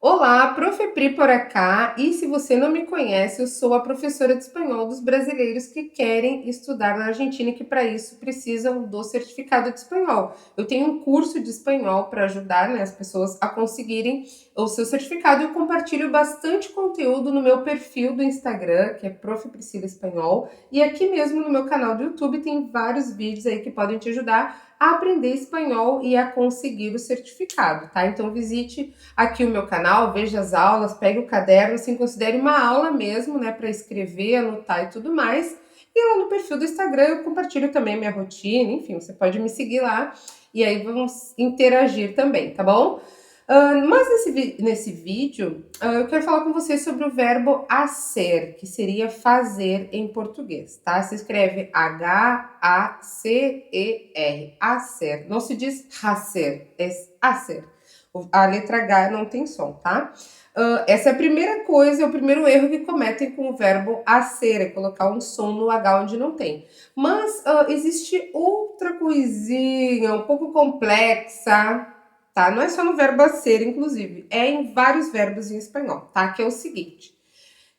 Olá, Prof. Pri por acá, e se você não me conhece, eu sou a professora de espanhol dos brasileiros que querem estudar na Argentina e que para isso precisam do certificado de espanhol. Eu tenho um curso de espanhol para ajudar, né, as pessoas a conseguirem o seu certificado e eu compartilho bastante conteúdo no meu perfil do Instagram, que é Prof. Priscila Espanhol, e aqui mesmo no meu canal do YouTube tem vários vídeos aí que podem te ajudar a aprender espanhol e a conseguir o certificado, tá? Então visite aqui o meu canal, veja as aulas, pegue o caderno, assim, considere uma aula mesmo, né, para escrever, anotar e tudo mais. E lá no perfil do Instagram eu compartilho também minha rotina, enfim, você pode me seguir lá e aí vamos interagir também, tá bom? Mas nesse vídeo eu quero falar com você sobre o verbo hacer, que seria fazer em português, tá? Se escreve H-A-C-E-R, hacer. Não se diz hacer, é hacer. A letra H não tem som, tá? Essa é a primeira coisa, é o primeiro erro que cometem com o verbo hacer, é colocar um som no H onde não tem. Mas existe outra coisinha um pouco complexa, tá? Não é só no verbo hacer, inclusive, é em vários verbos em espanhol, tá? Que é o seguinte: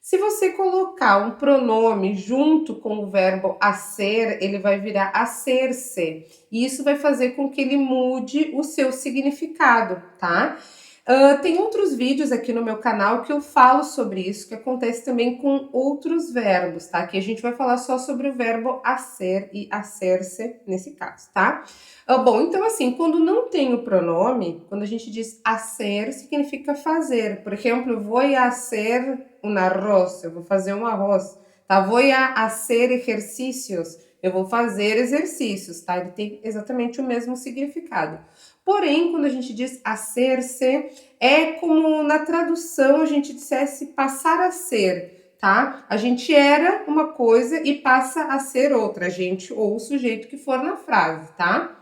se você colocar um pronome junto com o verbo hacer, ele vai virar hacer-se. E isso vai fazer com que ele mude o seu significado, tá? Tem outros vídeos aqui no meu canal que eu falo sobre isso, que acontece também com outros verbos, tá? Aqui a gente vai falar só sobre o verbo hacer e hacer-se nesse caso, tá? Bom, então assim, quando não tem o pronome, quando a gente diz hacer, significa fazer. Por exemplo, vou hacer um arroz, eu vou fazer um arroz, tá? Vou hacer exercícios, eu vou fazer exercícios, tá? Ele tem exatamente o mesmo significado. Porém, quando a gente diz hacer-se, é como na tradução a gente dissesse passar a ser, tá? A gente era uma coisa e passa a ser outra, a gente ou o sujeito que for na frase, tá?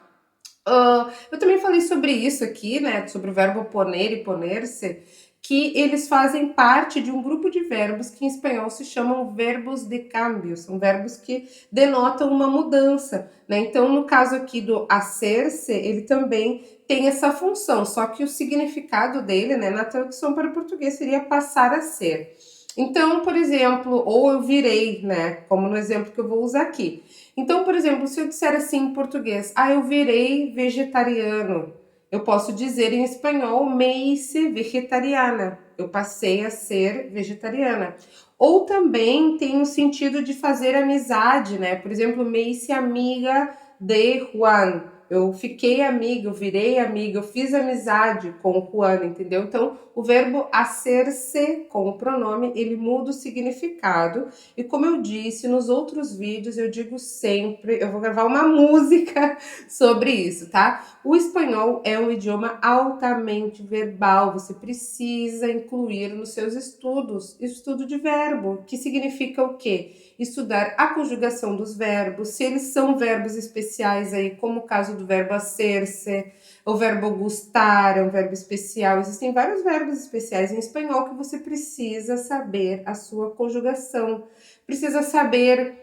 Eu também falei sobre isso aqui, né? Sobre o verbo poner e poner-se, que eles fazem parte de um grupo de verbos que em espanhol se chamam verbos de cambio, são verbos que denotam uma mudança, né? Então, no caso aqui do hacer-se, ele também tem essa função, só que o significado dele, né, na tradução para o português seria passar a ser. Então, por exemplo, ou eu virei, né, como no exemplo que eu vou usar aqui. Então, por exemplo, se eu disser assim em português, eu virei vegetariano, eu posso dizer em espanhol, me hice vegetariana, eu passei a ser vegetariana. Ou também tem o sentido de fazer amizade, né? Por exemplo, me hice amiga de Juan, eu fiquei amiga, eu virei amiga, eu fiz amizade com o Juan, entendeu? Então, o verbo hacer-se com o pronome, ele muda o significado. E como eu disse nos outros vídeos, eu digo sempre, eu vou gravar uma música sobre isso, tá? O espanhol é um idioma altamente verbal, você precisa incluir nos seus estudos estudo de verbo, que significa o quê? Estudar a conjugação dos verbos, se eles são verbos especiais aí, como o caso do verbo hacer-se, o verbo gustar é um verbo especial. Existem vários verbos especiais em espanhol que você precisa saber a sua conjugação, precisa saber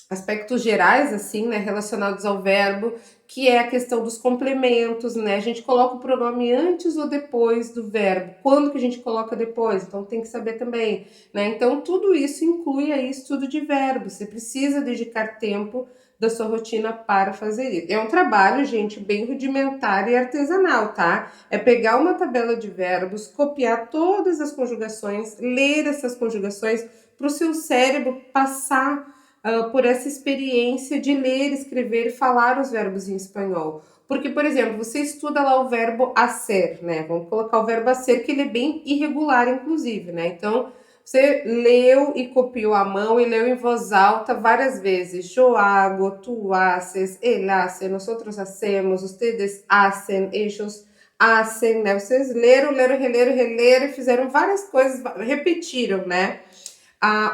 aspectos gerais, assim, né, relacionados ao verbo, que é a questão dos complementos, né? A gente coloca o pronome antes ou depois do verbo. Quando que a gente coloca depois? Então tem que saber também, né? Então tudo isso inclui aí estudo de verbos. Você precisa dedicar tempo da sua rotina para fazer isso. É um trabalho, gente, bem rudimentar e artesanal, tá? É pegar uma tabela de verbos, copiar todas as conjugações, ler essas conjugações para o seu cérebro passar por essa experiência de ler, escrever e falar os verbos em espanhol. Porque, por exemplo, você estuda lá o verbo hacer, né? Vamos colocar o verbo hacer, que ele é bem irregular, inclusive, né? Então, você leu e copiou à mão e leu em voz alta várias vezes. Yo hago, tú haces, él hace, nosotros hacemos, ustedes hacen, ellos hacen, né? Vocês leram, leram, releram, releram e fizeram várias coisas, repetiram, né?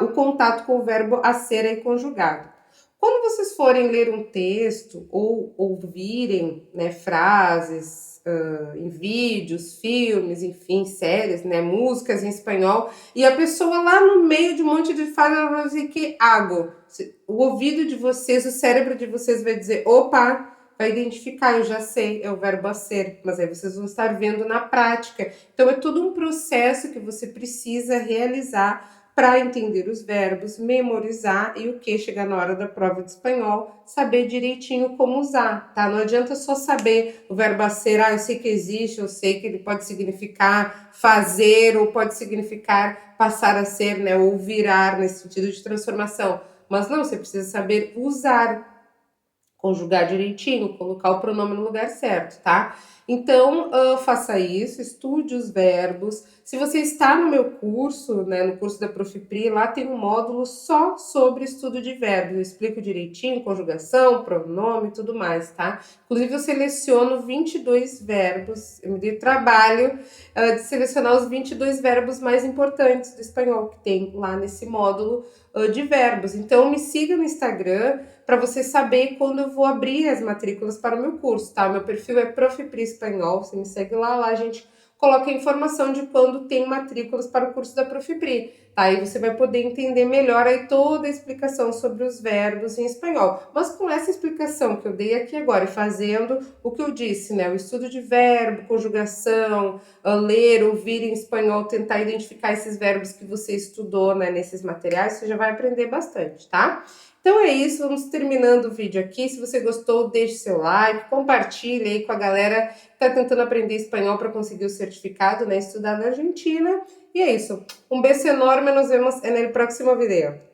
O contato com o verbo a ser aí conjugado. Quando vocês forem ler um texto ou ouvirem, né, frases em vídeos, filmes, enfim, séries, né, músicas em espanhol, e a pessoa lá no meio de um monte de fala vai dizer que hago. O ouvido de vocês, o cérebro de vocês vai dizer, opa, vai identificar, eu já sei, é o verbo hacer, mas aí vocês vão estar vendo na prática. Então é todo um processo que você precisa realizar para entender os verbos, memorizar e o que chegar na hora da prova de espanhol, saber direitinho como usar, tá? Não adianta só saber o verbo ser, eu sei que existe, eu sei que ele pode significar fazer ou pode significar passar a ser, né? Ou virar nesse sentido de transformação. Mas não, você precisa saber usar, conjugar direitinho, colocar o pronome no lugar certo, tá? Então, faça isso, estude os verbos. Se você está no meu curso, né, no curso da Profipri, lá tem um módulo só sobre estudo de verbos. Eu explico direitinho, conjugação, pronome e tudo mais, tá? Inclusive, eu seleciono 22 verbos. Eu me dei trabalho de selecionar os 22 verbos mais importantes do espanhol que tem lá nesse módulo de verbos. Então, me siga no Instagram para você saber quando eu vou abrir as matrículas para o meu curso, tá? Meu perfil é Profipri Espanhol, você me segue lá a gente coloca a informação de quando tem matrículas para o curso da Profipri, tá? Aí você vai poder entender melhor aí toda a explicação sobre os verbos em espanhol. Mas com essa explicação que eu dei aqui agora e fazendo o que eu disse, né? O estudo de verbo, conjugação, ler, ouvir em espanhol, tentar identificar esses verbos que você estudou, né, nesses materiais, você já vai aprender bastante, tá? Então é isso, vamos terminando o vídeo aqui. Se você gostou, deixe seu like, compartilhe aí com a galera que está tentando aprender espanhol para conseguir o certificado, né? Estudar na Argentina. E é isso. Um beijo enorme, nos vemos no próximo vídeo.